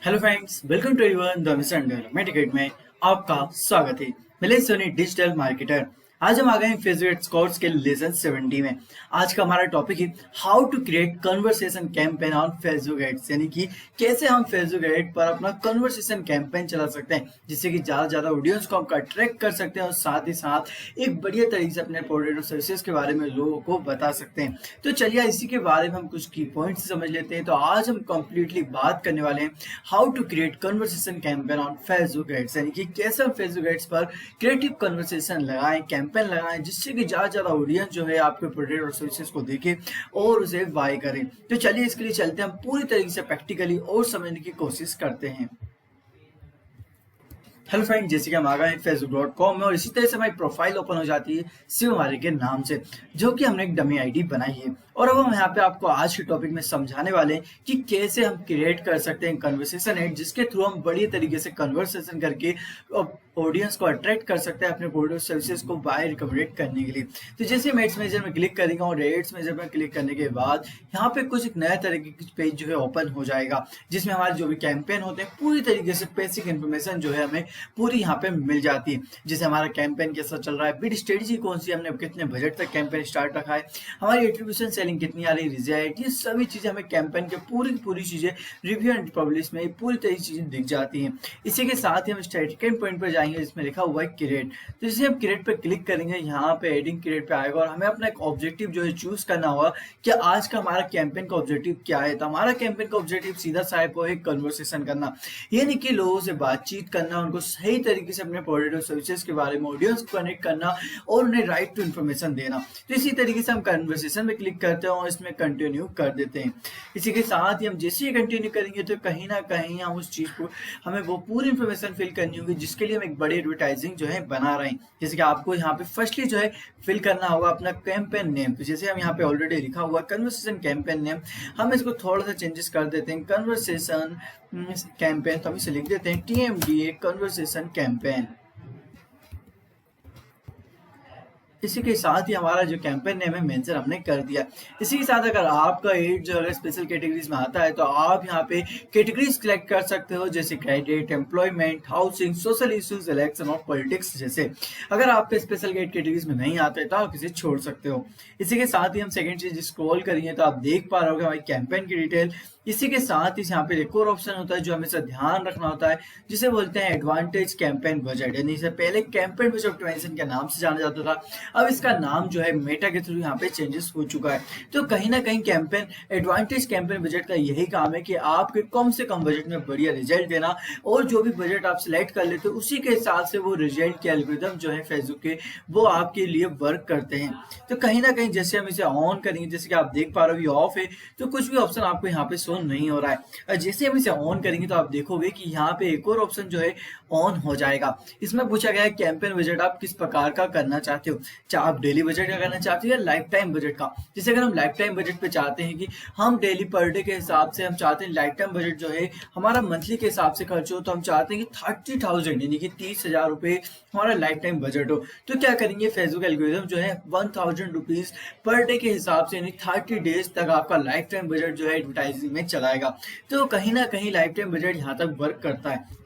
Hello friends, welcome to everyone the mission development guide में आपका स्वागत है। मैं सोनी डिजिटल मार्केटर। आज हम आ गए हैं फेसबुक कोर्स के लेसन 70 में। आज का हमारा टॉपिक है how to create conversation campaign on Facebook ads, यानी कि कैसे हम फेसबुक एड पर अपना कन्वर्सेशन कैंपेन चला सकते हैं जिससे कि ज्यादा ऑडियंस को हम अट्रैक्ट कर सकते हैं और साथ ही साथ एक बढ़िया तरीके से अपने प्रोडक्ट और सर्विसेज के बारे में लोगों को बता सकते हैं। तो चलिए इसी के बारे में हम कुछ की पॉइंट्स समझ लेते हैं। तो आज हम कंप्लीटली बात करने वाले हैं how to create conversation campaign on Facebook ads, यानी कि कैसे हम फेसबुक एड्स पर क्रिएटिव कन्वर्सेशन लगाएं, कैंपेन लगाएं जिससे कि ज्यादा ऑडियंस जो है आपके प्रोडक्ट और सर्विसेज को देखे और उसे बाय करें। तो चलिए इसके लिए चलते हैं, हम पूरी तरीके से प्रैक्टिकली और समझने की कोशिश करते हैं। हेलो फ्रेंड, जैसे कि हम आ गए हैं facebook.com में और इसी तरह से हमारी प्रोफाइल ओपन हो जाती है शिव हमारे के नाम से, जो कि हमने एक डमी आईडी बनाई है। और अब हम यहाँ पे आपको आज के टॉपिक में समझाने वाले हैं कि कैसे हम क्रिएट कर सकते हैं कन्वर्सेशन एड जिसके थ्रू हम बढ़िया तरीके से कन्वर्सेशन करके ऑडियंस को अट्रैक्ट कर सकते हैं अपने प्रोडक्ट सर्विसेज को बाय रिकमेंडेड करने के लिए। तो जैसे हम एड्स मेजर में क्लिक करेंगे और एड्स मेजर में क्लिक करने के बाद यहाँ पे कुछ एक नया तरीके की पेज जो है ओपन हो जाएगा जिसमें हमारे जो भी कैंपेन होते हैं पूरी तरीके से बेसिक इन्फॉर्मेशन जो है हमें पूरी यहाँ पे मिल जाती है। जैसे हमारा कैंपेन कैसा चल रहा है, बिड स्ट्रेटजी कौन सी, हमने कितने बजट तक कैंपेन स्टार्ट रखा है, हमारी एट्रीब्यूशन सेलिंग कितनी आ रही, रिजल्ट, ये सभी चीजें हमें कैंपेन के पूरी चीजें रिव्यू एंड पब्लिश में पूरी तरह चीजें दिख जाती हैं। इसी के साथ ही हम सेकंड पॉइंट पर जाएंगे जिसमें लिखा हुआ है क्रिएट। तो जैसे हम क्रिएट पर क्लिक करेंगे यहाँ पे एडिंग क्रिएट पे आएगा और हमें अपना एक ऑब्जेक्टिव जो है चूज करना होगा कि आज का हमारा कैंपेन का ऑब्जेक्टिव क्या है। तो हमारा कैंपेन का ऑब्जेक्टिव सीधा साहेब वो है कन्वर्सेशन करना, यानी कि लोगों से बातचीत करना, उनको सही तरीके से अपने प्रोडक्ट और सर्विसेज के बारे में ऑडियंस को कनेक्ट करना और उन्हें राइट टू इन्फॉर्मेशन देना। तो इसी तरीके से हम कन्वर्सेशन में क्लिक करते हैं और इसमें कंटिन्यू कर देते हैं। इसी के साथ ही हम जैसे ही कंटिन्यू करेंगे तो कहीं ना कहीं हम उस चीज को हमें वो पूरी इन्फॉर्मेशन फिल करनी होगी जिसके लिए हम एक बड़ी एडवर्टाइजिंग जो है बना रहे हैं। जैसे कि आपको यहाँ पे फर्स्टली जो है फिल करना होगा अपना कैंपेन नेम। तो जैसे हम यहाँ पे ऑलरेडी लिखा हुआ कन्वर्सेशन कैंपेन नेम, हम इसको थोड़ा सा चेंजेस कर देते हैं, कन्वर्सेशन कैंपेन। तो हम इसे लिख देते हैं TMDA कन्वर्सेशन कैंपेन। इसी के साथ ही हमारा जो कैंपेन नेम है मेंशन हमने कर दिया। इसी के साथ अगर आपका एड जो है स्पेशल कैटेगरीज में आता है तो आप यहाँ पे कैटेगरीज सिलेक्ट कर सकते हो, जैसे credit, employment, housing, social issues, election और पॉलिटिक्स जैसे। अगर आपके स्पेशल कैटेगरीज में नहीं आते तो आप इसे छोड़ सकते हो। इसी के साथ ही हम सेकंड चीज स्क्रॉल करेंगे तो आप देख पा रहे हो हमारी कैंपेन की डिटेल। इसी के साथ ही यहाँ पे एक और ऑप्शन होता है जो हमेशा ध्यान रखना होता है, जिसे बोलते हैं एडवांटेज कैंपेन बजट, यानी इसे पहले कैंपेन बजट ऑप्टिमाइजेशन के नाम से जाना जाता था, अब इसका नाम जो है मेटा के थ्रू यहाँ पे चेंजेस हो चुका है। तो कहीं ना कहीं कैंपेन एडवांटेज कैंपेन बजट का यही काम है कि आपके कम से कम बजट में बढ़िया रिजल्ट देना, और जो भी बजट आप सिलेक्ट कर लेते हो उसी के हिसाब से वो रिजल्ट के एल्गोरिथम जो है फेसबुक के वो आपके लिए वर्क करते हैं। तो कहीं ना कहीं जैसे हम इसे ऑन करेंगे, जैसे कि आप देख पा रहे हो ये ऑफ है तो कुछ भी ऑप्शन आपको यहाँ पे नहीं हो रहा है, और जैसे हम इसे ऑन करेंगे तो आप देखोगे कि यहाँ पे एक और ऑप्शन जो है ऑन हो जाएगा। इसमें पूछा गया है कैंपेन बजट आप किस प्रकार का करना चाहते हो, चाहे आप डेली बजट का करना चाहते हो या लाइफ टाइम बजट का। जैसे अगर हम लाइफ टाइम बजट पे चाहते हैं कि हम डेली पर डे के हिसाब से हम चाहते हैं लाइफ टाइम बजट जो है हमारा मंथली के हिसाब से खर्च हो, तो हम चाहते हैं कि 30,000 यानी कि 30,000 रुपए हमारा लाइफ टाइम बजट हो। तो क्या करेंगे, फेसबुक एल्गोरिथम जो है 1,000 रुपीज पर डे के हिसाब से यानी 30 डेज तक आपका लाइफ टाइम बजट जो है एडवर्टाइजिंग में चलाएगा। तो कहीं ना कहीं लाइफ टाइम बजट यहाँ तक वर्क करता है।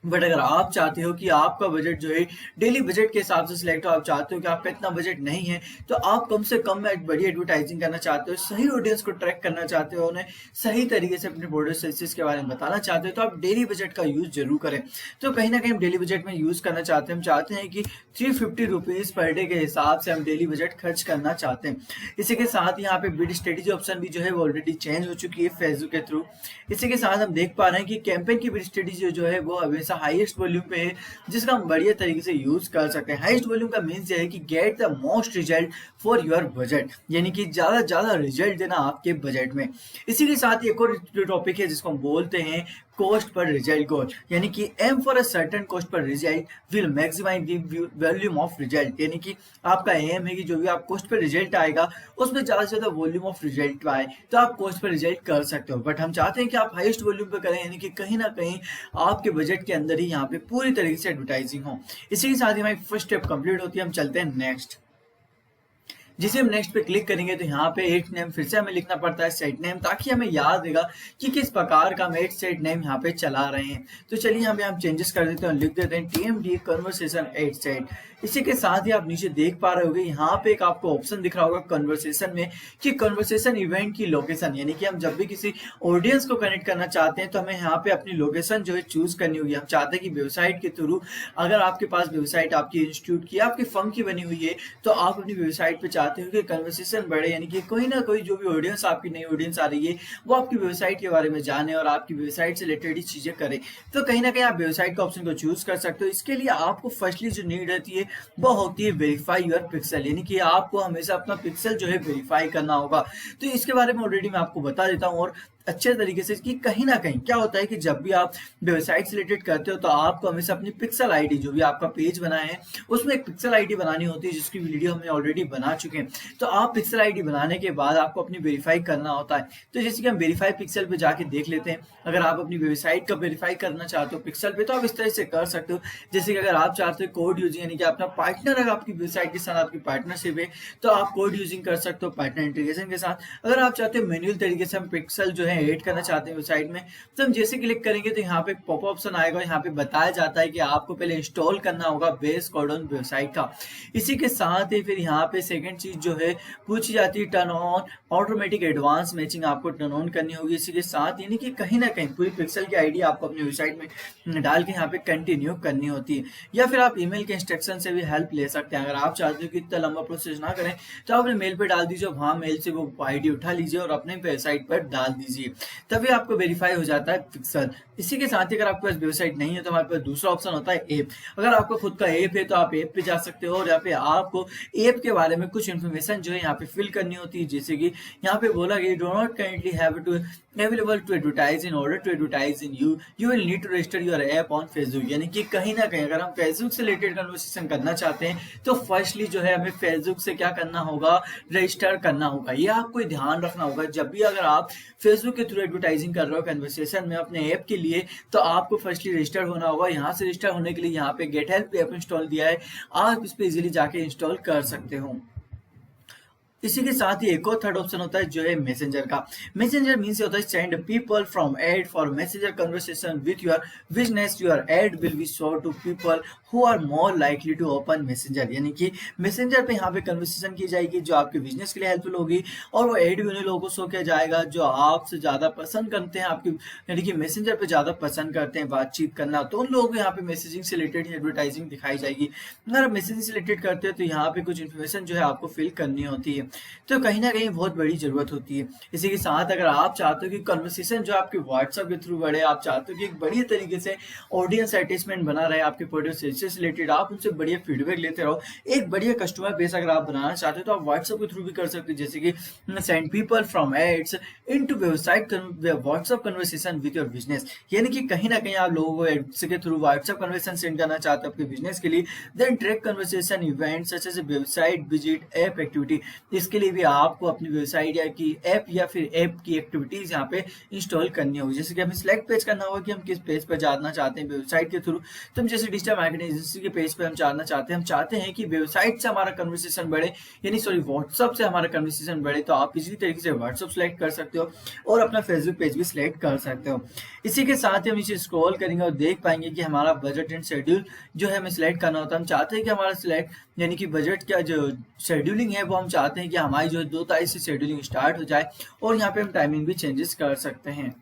बट अगर आप चाहते हो कि आपका बजट जो है डेली बजट के हिसाब से सिलेक्ट हो, आप चाहते हो कि आपका इतना बजट नहीं है तो आप कम से कम में बड़ी एडवर्टाइजिंग करना चाहते हो, सही ऑडियंस को ट्रैक करना चाहते हो, उन्हें सही तरीके से अपने प्रोडक्ट सर्विसेज के बारे में बताना चाहते हो, तो आप डेली बजट का यूज जरूर करें। तो कहीं ना कहीं हम डेली बजट में यूज करना चाहते हैं, हम चाहते हैं कि 350 रुपीज पर डे के हिसाब से हम डेली बजट खर्च करना चाहते हैं। इसी के साथ यहाँ पे बिड स्ट्रेटेजी ऑप्शन भी जो है वो ऑलरेडी चेंज हो चुकी है फेसबुक के थ्रू। इसी के साथ हम देख पा रहे हैं कि कैंपेन की बिड स्ट्रेटेजी जो है वो हमेशा हाईएस्ट वॉल्यूम पे है, जिसका हम बढ़िया तरीके से यूज कर सकते हैं। हाईएस्ट वॉल्यूम का मीन्स ये है कि get the most result for your budget, यानी कि ज्यादा रिजल्ट देना आपके बजट में। इसी के साथ एक और टॉपिक है जिसको हम बोलते हैं कॉस्ट पर रिजल्ट गोल, यानी कि aim for a certain cost पर result will maximise the volume of result, यानी कि आपका एम है कि जो भी आप कॉस्ट पर रिजल्ट आएगा उसमें ज्यादा से ज्यादा वॉल्यूम ऑफ रिजल्ट आए तो आप कॉस्ट पर रिजल्ट कर सकते हो। बट हम चाहते हैं कि आप हाईएस्ट वॉल्यूम पे करें, यानी कि कहीं ना कहीं आपके बजट के अंदर ही यहाँ पे पूरी तरीके से एडवर्टाइजिंग हो। इसी के साथ ही हमारी फर्स्ट स्टेप कंप्लीट होती है, हम चलते हैं नेक्स्ट। जिसे हम नेक्स्ट पे क्लिक करेंगे तो यहाँ पे एड नेम फिर से हमें लिखना पड़ता है सेट नेम, ताकि हमें याद रहेगा कि किस प्रकार का हम एड सेट नेम यहाँ पे चला रहे हैं। तो चलिए यहाँ पे हम चेंजेस कर देते हैं और लिख देते हैं TMD कन्वर्सेशन एड सेट। इसी के साथ ही आप नीचे देख पा रहे होंगे यहाँ पे एक आपको ऑप्शन दिख रहा होगा कन्वर्सेशन में कि कन्वर्सेशन इवेंट की लोकेशन, यानी कि हम जब भी किसी ऑडियंस को कनेक्ट करना चाहते हैं तो हमें यहाँ पे अपनी लोकेशन जो है चूज करनी होगी। हम चाहते हैं कि वेबसाइट के थ्रू, अगर आपके पास वेबसाइट आपकी इंस्टीट्यूट की आपकी फर्म की बनी हुई है तो आप अपनी वेबसाइट पे चाहते हो कि कन्वर्सेशन बढ़े, यानी कि कोई ना कोई जो भी ऑडियंस आपकी नई ऑडियंस आ रही है वो आपकी वेबसाइट के बारे में जाने और आपकी वेबसाइट से रिलेटेड ही चीजें करे, तो कहीं ना कहीं आप वेबसाइट का ऑप्शन को चूज कर सकते हो। इसके लिए आपको फर्स्टली जो नीड रहती है वो होती है वेरीफाई योर पिक्सल, यानी कि आपको हमेशा अपना पिक्सल जो है वेरीफाई करना होगा। तो इसके बारे में ऑलरेडी मैं आपको बता देता हूँ और अच्छे तरीके से कि कहीं ना कहीं क्या होता है कि जब भी आप वेबसाइट से रिलेटेड करते हो तो आपको हमेशा अपनी पिक्सल आईडी, जो भी आपका पेज बनाया है उसमें एक पिक्सल आईडी बनानी होती है, जिसकी वीडियो हमने ऑलरेडी बना चुके हैं। तो आप पिक्सल आईडी बनाने के बाद आपको अपनी वेरीफाई करना होता है। तो जैसे कि हम वेरीफाई पिक्सल पे जाके देख लेते हैं, अगर आप अपनी वेबसाइट का वेरीफाई करना चाहते हो पिक्सल पे तो आप इस तरह से कर सकते हो। जैसे कि अगर आप चाहते हो कोड यूजिंग, यानी कि अपना पार्टनर, अगर आपकी वेबसाइट के साथ आपकी पार्टनरशिप है तो आप कोड यूजिंग कर सकते हो पार्टनर इंटीग्रेशन के साथ। अगर आप चाहते हो मैन्युअल तरीके से हम पिक्सल जो है ऐड करना चाहते हैं वेबसाइट में, तो हम जैसे क्लिक करेंगे तो यहाँ पे पॉप ऑप्शन आएगा, यहाँ पे बताया जाता है कि आपको पहले इंस्टॉल करना होगा बेस कोड ऑन वेबसाइट का। इसी के साथ ही फिर यहाँ पे सेकंड चीज जो है पूछी जाती है turn on automatic advance matching, आपको टर्न ऑन करनी होगी। इसी के साथ यानी कि कहीं ना कहीं पूरी पिक्सल की आईडी आपको अपनी वेबसाइट में डाल के यहाँ पे कंटिन्यू करनी होती है। या फिर आप ईमेल के इंस्ट्रक्शन से भी हेल्प ले सकते हैं। अगर आप चाहते हो कि इतना लंबा प्रोसेस ना करें तो आप अपने मेल पे डाल दीजिए, वहां मेल से वो आईडी उठा लीजिए और अपने वेबसाइट पर डाल दीजिए, तभी आपको वेरीफाई हो जाता है पिक्सल। इसी के साथ ही अगर आपके पास वेबसाइट नहीं है तो हमारे पास दूसरा ऑप्शन होता है ऐप। अगर आपका खुद का ऐप है तो आप ऐप पे जा सकते हो और यहाँ पे आपको ऐप के बारे में कुछ इन्फॉर्मेशन जो है यहाँ पे फिल करनी होती है। जैसे कि यहाँ पे बोला गया do not kindly have to available to advertise, in order to advertise in you will need to register your app on Facebook. यानी कि कहीं ना कहीं अगर हम फेसबुक से रिलेटेड कन्वर्सेशन करना चाहते हैं तो फर्स्टली जो है हमें फेसबुक से क्या करना होगा, रजिस्टर करना होगा। ये आपको ध्यान रखना होगा जब भी अगर आप फेसबुक के थ्रू एडवर्टाइजिंग कर रहे हो कन्वर्सेशन में अपने ऐप के लिए, तो आपको फर्स्टली रजिस्टर होना होगा। यहाँ से रजिस्टर होने के लिए यहाँ पे गेट हेल्प ऐप इंस्टॉल दिया है, आप इस पे इजीली जाके इंस्टॉल कर सकते हो। इसी के साथ ही एक और थर्ड ऑप्शन होता है जो है मैसेंजर का। मैसेंजर मींस होता है send people from ad for messenger conversation with your business, your ad will be show to people who are more likely to open messenger. यानी कि मैसेंजर पे यहाँ पे कन्वर्सेशन की जाएगी जो आपके बिजनेस के लिए हेल्पफुल होगी और वो एड भी उन्हीं लोगों को शो किया जाएगा जो आपसे ज्यादा पसंद करते हैं आपकी, यानी कि मैसेंजर पे ज्यादा पसंद करते हैं बातचीत करना, तो उन लोगों को यहाँ पे मैसेजिंग से रिलेटेड एडवर्टाइजिंग दिखाई जाएगी। अगर आप मैसेजिंग से रिलेटेड करते हैं तो यहाँ पे कुछ इन्फॉर्मेशन जो है आपको फिल करनी होती है, तो कहीं ना कहीं बहुत बड़ी जरूरत होती है। इसी के साथ अगर आप चाहते हो कि कन्वर्सेशन जो आपके व्हाट्सएप के थ्रू बढ़े, आप चाहते हो कि एक बढ़िया तरीके से ऑडियंस अटैचमेंट बना रहे आपके प्रोडक्ट से रिलेटेड, आप उनसे बढ़िया फीडबैक लेते रहो, एक बढ़िया कस्टमर बेस अगर आप बनाना चाहते हो तो आप व्हाट्सएप के थ्रू भी कर सकते हो। जैसे कि send people from ads into website WhatsApp conversation with your business. यानी कि कहीं ना कहीं आप लोगों को एड्स के थ्रू व्हाट्सएप कन्वर्सेशन सेंड करना चाहते हो अपने बिजनेस के लिए, then track conversation event such as website visit app activity. इसके लिए भी आपको अपनी वेबसाइट या की ऐप या फिर ऐप की एक्टिविटीज यहाँ पे इंस्टॉल करनी होगी। जैसे कि हमें सिलेक्ट पेज करना होगा कि हम किस पेज पर जाना चाहते हैं वेबसाइट के थ्रू। तो हम जैसे डिजिटल मार्केटिंग एजेंसी के पेज पे हम जाना चाहते हैं, हम चाहते हैं कि वेबसाइट से हमारा कन्वर्सेशन बढ़े, यानी सॉरी व्हाट्सएप से हमारा कन्वर्सेशन बढ़े, तो आप इसी तरीके से व्हाट्सएप सेलेक्ट कर सकते हो और अपना फेसबुक पेज भी सिलेक्ट कर सकते हो। इसी के साथ ही हम इसे स्क्रॉल करेंगे और देख पाएंगे कि हमारा बजट एंड शेड्यूल जो है हमें सिलेक्ट करना होता है। हम चाहते हैं कि हमारा सिलेक्ट यानी कि बजट का जो शेड्यूलिंग है वो हम चाहते हैं कि हमारी जो 2 तारीख से शेड्यूलिंग स्टार्ट हो जाए और यहाँ पे हम टाइमिंग भी चेंजेस कर सकते हैं।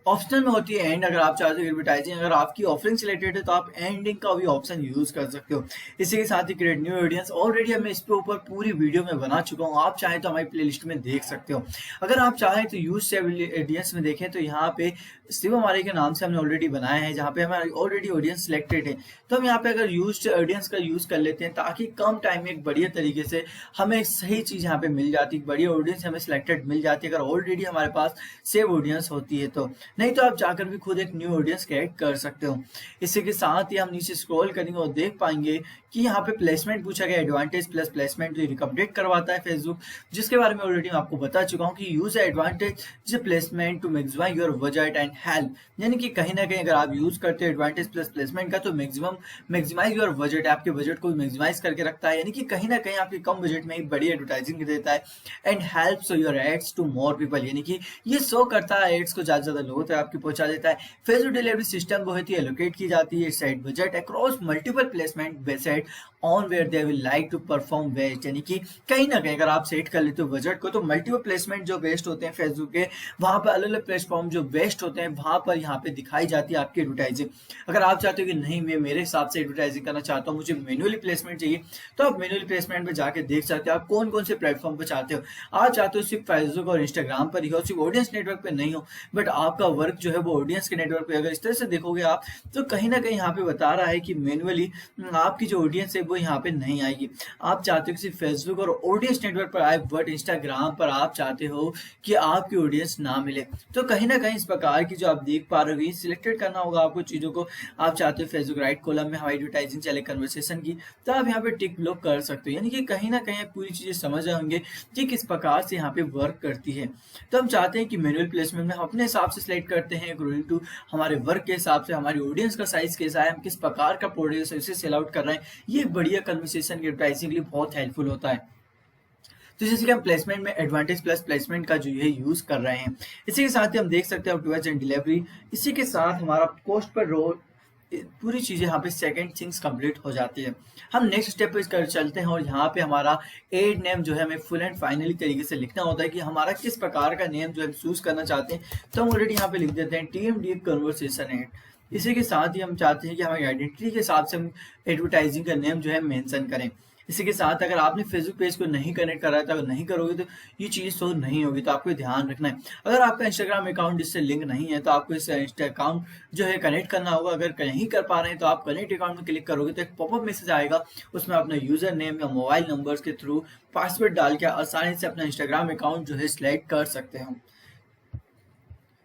ऑप्शनल में होती है एंड, अगर आप चाहते हो एडवर्टाइजिंग, अगर आपकी ऑफरिंग से रिलेटेड है तो आप एंडिंग का भी ऑप्शन यूज कर सकते हो। इसी के साथ ही क्रिएट न्यू ऑडियंस, ऑलरेडी मैं इस पे ऊपर पूरी वीडियो में बना चुका हूँ, आप चाहें तो हमारी प्लेलिस्ट में देख सकते हो। अगर आप चाहें तो यूज सेव ऑडियंस में देखें तो यहाँ पे शिवम आर्य के नाम से हमने ऑलरेडी बनाया है, जहाँ पे हमारी ऑलरेडी ऑडियंस सिलेक्टेड है। तो हम यहाँ पे अगर यूज ऑडियंस का यूज कर लेते हैं ताकि कम टाइम में एक बढ़िया तरीके से हमें सही चीज यहाँ पे मिल जाती है, बढ़िया ऑडियंस हमें सिलेक्टेड मिल जाती है अगर ऑलरेडी हमारे पास सेव ऑडियंस होती है। तो नहीं तो आप जाकर भी खुद एक न्यू ऑडियंस क्रिएट कर सकते हो। इसी के साथ ही हम नीचे स्क्रॉल करेंगे और देख पाएंगे कि यहाँ पे प्लेसमेंट पूछा गया, एडवांटेज प्लस प्लेसमेंट जो रिकमेंडेड करवाता है फेसबुक, जिसके बारे में ऑलरेडी मैं आपको बता चुका हूँ कि use advantage placement to maximise your budget and help, यानी कि कहीं ना कहीं अगर आप यूज करते हो एडवांटेज प्लस प्लेसमेंट का तो मैक्सिमाइज योर बजट, आपके बजट को मैक्सिमाइज करके रखता है, यानी कि कहीं ना कहीं आपके कम बजट में ही बड़ी एडवर्टाइजिंग देता है। And helps your ads to more people, यानी कि ये शो करता है एड्स को ज्यादा लोगों तक आपकी पहुंचा देता है। फेसबुक डिलीवरी सिस्टम बहुत ही एलोकेट की जाती है set budget across multiple placement based on where they will like to perform best, यानी कि कहीं ना कहीं अगर आप सेट कर लेते हो बजट को तो मल्टीपल प्लेसमेंट जो बेस्ट होते हैं फेसबुक के, वहां पर अलग अलग प्लेटफॉर्म जो बेस्ट होते हैं वहां पर यहाँ पे दिखाई जाती है आपकी एडवर्टाइजिंग। अगर आप चाहते हो कि नहीं मैं मेरे हिसाब से एडवर्टाइजिंग करना चाहता हूँ, मुझे मैन्युअली प्लेसमेंट चाहिए, तो आप मैन्युअली प्लेसमेंट में जाके देख सकते हो आप कौन कौन से प्लेटफॉर्म पर चाहते हो। आप चाहते हो सिर्फ फेसबुक और इंस्टाग्राम पर ही हो, सिर्फ ऑडियंस नेटवर्क पे नहीं हो, बट आपका वर्क जो है वो ऑडियंस के नेटवर्क पे, अगर इस तरह से देखोगे आप तो कहीं ना कहीं यहाँ पे बता रहा है कि मैन्युअली आपकी जो ऑडियंस है वो यहाँ पे नहीं आएगी। आप चाहते हो कि सिर्फ फेसबुक और ऑडियंस नेटवर्क पर आए, बट इंस्टाग्राम पर आप चाहते हो कि आपकी ऑडियंस ना मिले, तो कहीं ना कहीं इस प्रकार की जो आप देख पा रहे हो सिलेक्टेड करना होगा आपको चीजों को। आप चाहते हो फेसबुक राइट कॉलम में हमारी एडवर्टाइजिंग चले कन्वर्सेशन की, तो आप यहाँ पे टिक ब्लॉक कर सकते हो, यानी कि कहीं ना कहीं आप पूरी चीजें समझ रहे होंगे कि किस प्रकार से यहाँ पे वर्क करती है। तो हम चाहते हैं कि मैनुअल प्लेसमेंट में हम अपने हिसाब से सिलेक्ट करते हैं अकॉर्डिंग टू हमारे वर्क के हिसाब से, हमारी ऑडियंस का साइज कैसा है, हम किस प्रकार का प्रोडक्ट उसे सेल आउट कर रहे हैं। ये बढ़िया कन्वर्सेशन की एडवर्टाइजिंग के लिए बहुत हेल्पफुल होता है। तो जैसे कि हम प्लेसमेंट में एडवांटेज प्लस प्लेसमेंट का जो ये यूज कर रहे हैं, इसी के साथ ही हम देख सकते हैं टूवर्ड्स एंड डिलीवरी, इसी के साथ हमारा पोस्ट पर रोल पूरी चीजें यहाँ पे सेकंड थिंग्स कंप्लीट हो जाती है। हम नेक्स्ट स्टेप पे कर चलते हैं और यहाँ पे हमारा एड नेम जो है हमें फुल एंड फाइनली तरीके से लिखना होता है कि हमारा किस प्रकार का नेम जो है चूज करना चाहते हैं। तो हम ऑलरेडी यहाँ पे लिख देते हैं TMD कन्वर्सेशन एड। इसी के साथ ही हम चाहते हैं कि हमारी आइडेंटिटी के हिसाब से हम एडवर्टाइजिंग का नेम जो है मेंशन करें। इसी के साथ अगर आपने फेसबुक पेज को नहीं कनेक्ट करा है तो अगर नहीं करोगे तो ये चीज शो नहीं होगी, तो आपको ध्यान रखना है। अगर आपका इंस्टाग्राम अकाउंट इससे लिंक नहीं है तो आपको इस इंस्टा अकाउंट जो है कनेक्ट करना होगा। अगर नहीं कर पा रहे हैं तो आप कनेक्ट अकाउंट में क्लिक करोगे तो एक पॉपअप मैसेज आएगा, उसमें अपना यूजर नेम या मोबाइल नंबर्स के थ्रू पासवर्ड डाल के आसानी से अपना इंस्टाग्राम अकाउंट जो है सिलेक्ट कर सकते हो,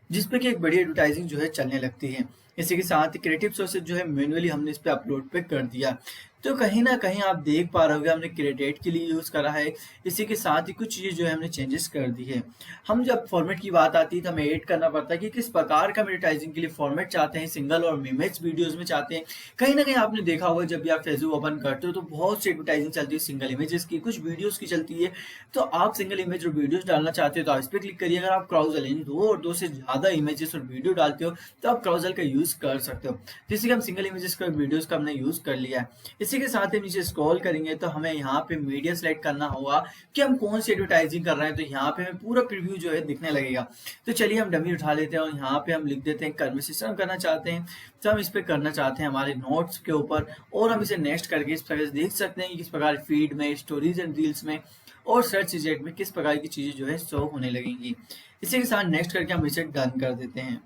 जिसपे कि एक बड़ी एडवर्टाइजिंग जो है चलने लगती है। इसी के साथ ही क्रिएटिव सोर्सेज जो है मैन्युअली हमने इस पे अपलोड पे कर दिया, तो कहीं ना कहीं आप देख पा रहे होगे हमने क्रेडिट के लिए यूज करा है। इसी के साथ ही कुछ चीजें जो है हमने चेंजेस कर दी है। हम जब फॉर्मेट की बात आती है तो हमें एड करना पड़ता है कि किस प्रकार का एडवर्टाइजिंग के लिए फॉर्मेट चाहते हैं, सिंगल और इमेज वीडियोस में चाहते हैं। कहीं ना कहीं आपने देखा होगा जब भी आप फेसबुक ओपन करते हो तो बहुत सी एडवर्टाइजिंग चलती है सिंगल इमेजेस की, कुछ वीडियोस की चलती है। तो आप सिंगल इमेज और वीडियोस डालना चाहते हो तो आप इस पर क्लिक करिए। अगर आप क्राउजल यानी दो और दो से ज्यादा इमेजेस और वीडियो डालते हो तो आप क्राउजल का यूज कर सकते हो। जैसे कि हम सिंगल इमेजेस का वीडियोस का हमने यूज कर लिया है। इसी के साथ ही नीचे स्क्रॉल करेंगे तो हमें यहाँ पे मीडिया सेलेक्ट करना होगा कि हम कौन सी एडवर्टाइजिंग कर रहे हैं, तो यहाँ पे हमें पूरा प्रीव्यू जो है दिखने लगेगा। तो चलिए हम डमी उठा लेते हैं और यहाँ पे हम लिख देते हैं कन्वर्सेशन करना चाहते हैं, तो हम इस पे करना चाहते हैं हमारे नोट्स के ऊपर, और हम इसे नेक्स्ट करके इस प्रकार देख सकते हैं कि किस प्रकार फीड में, स्टोरीज एंड रील्स में और सर्च रिजल्ट में किस प्रकार की चीजें जो है शो होने लगेंगी। इसी के साथ नेक्स्ट करके हम इसे डन कर देते हैं।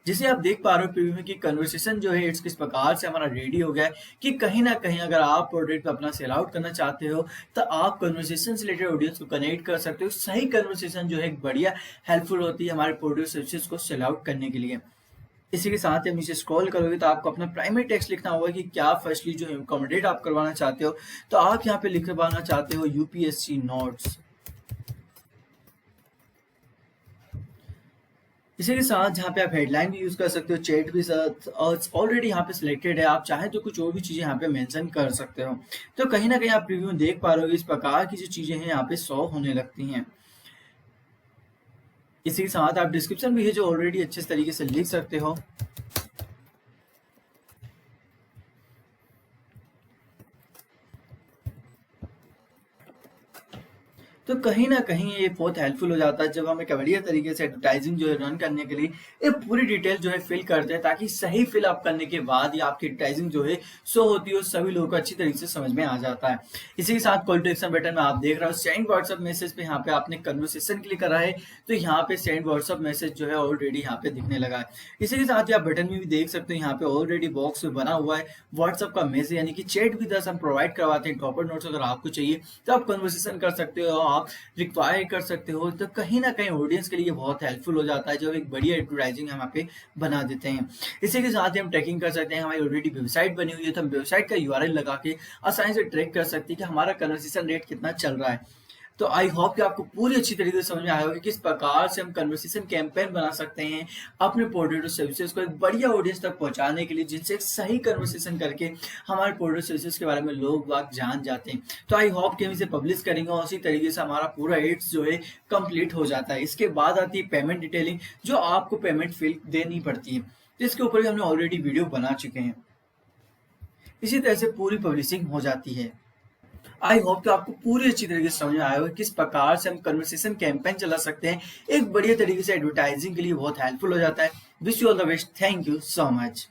जिसे आप देख पा रहे हो प्रीव्यू में कि कन्वर्सेशन जो है इट्स किस प्रकार से हमारा रेडी हो गया है कि कहीं ना कहीं अगर आप प्रोडक्ट पे अपना सेल आउट करना चाहते हो तो आप कन्वर्सेशन से रिलेटेड ऑडियंस को कनेक्ट कर सकते हो। सही कन्वर्सेशन जो है बढ़िया हेल्पफुल होती है हमारे प्रोडक्ट सर्विसेज को सेल आउट करने के लिए। इसी के साथ ही नीचे स्क्रॉल करोगे तो आपको अपना प्राइमरी टेक्स्ट लिखना होगा कि क्या फर्स्टली जो अकोमोडेट आप करवाना चाहते हो, तो आप यहाँ पे लिखवाना चाहते हो यूपीएससी नोट्स। इसी के साथ जहाँ पे आप हेडलाइन भी यूज कर सकते हो, चैट भी साथ ऑलरेडी यहाँ पे सिलेक्टेड है, आप चाहे तो कुछ और भी चीजें यहाँ पे मेंशन कर सकते हो। तो कहीं ना कहीं आप प्रीव्यू में देख पा रहे हो इस प्रकार की जो चीजें हैं यहाँ पे शो होने लगती हैं। इसी के साथ आप डिस्क्रिप्शन भी है जो ऑलरेडी अच्छे तरीके से लिख सकते हो। तो कहीं ना कहीं ये बहुत हेल्पफुल हो जाता है जब हम एक बढ़िया तरीके से एडवर्टाइजिंग जो है रन करने के लिए एक पूरी डिटेल जो है फिल करते हैं, ताकि सही फिल अप करने के बाद ही आपकी एडवर्टाइजिंग जो है शो होती है, सभी लोगों को अच्छी तरीके से समझ में आ जाता है। इसी के साथ कॉल टू एक्शन बटन में आप देख रहे हो सेंड व्हाट्सएप मैसेज पे यहाँ पे आपने कन्वर्सेशन क्लिक करा है तो यहाँ पे सेंड व्हाट्सएप मैसेज जो है ऑलरेडी यहाँ पे दिखने लगा है। इसी के साथ ही आप बटन में भी देख सकते हो यहाँ पे ऑलरेडी बॉक्स बना हुआ है व्हाट्सएप का मैसेज, यानी कि चैट भी 10 हम प्रोवाइड करवाते हैं। ड्रॉपर नोट्स अगर आपको चाहिए तो आप कन्वर्सेशन कर सकते हो, आप रिक्वायर कर सकते हो, तो कहीं ना कहीं ऑडियंस के लिए बहुत हेल्पफुल हो जाता है जब एक बढ़िया एडवर्टाइजिंग हम यहाँ पे बना देते हैं। इसी के साथ ही हम ट्रैकिंग कर सकते हैं। हमारी ऑलरेडी वेबसाइट बनी हुई है तो हम वेबसाइट का यूआरएल लगा के आसानी से ट्रैक कर सकते हैं कि हमारा कन्वर्सेशन रेट कितना चल रहा है। तो आई होप कि आपको पूरी अच्छी तरीके से समझ में आया होगा कि किस प्रकार से हम कन्वर्सेशन कैंपेन बना सकते हैं अपने प्रोडक्ट और सर्विसेज को एक बढ़िया ऑडियंस तक पहुंचाने के लिए, जिनसे एक सही कन्वर्सेशन करके हमारे प्रोडक्ट सर्विसेज के बारे में लोग बाग जान जाते हैं। तो आई होप कि हम इसे पब्लिश करेंगे और उसी तरीके से हमारा पूरा एड्स जो है कंप्लीट हो जाता है। इसके बाद आती है पेमेंट डिटेलिंग, जो आपको पेमेंट फील्ड देनी पड़ती है। तो इसके ऊपर भी हमने ऑलरेडी वीडियो बना चुके हैं। इसी तरह से पूरी पब्लिशिंग हो जाती है। आई होप कि आपको पूरी अच्छी तरीके से समझ में आया होगा किस प्रकार से हम कन्वर्सेशन कैंपेन चला सकते हैं, एक बढ़िया तरीके से एडवर्टाइजिंग के लिए बहुत हेल्पफुल हो जाता है। Wish you all the best. Thank you so much.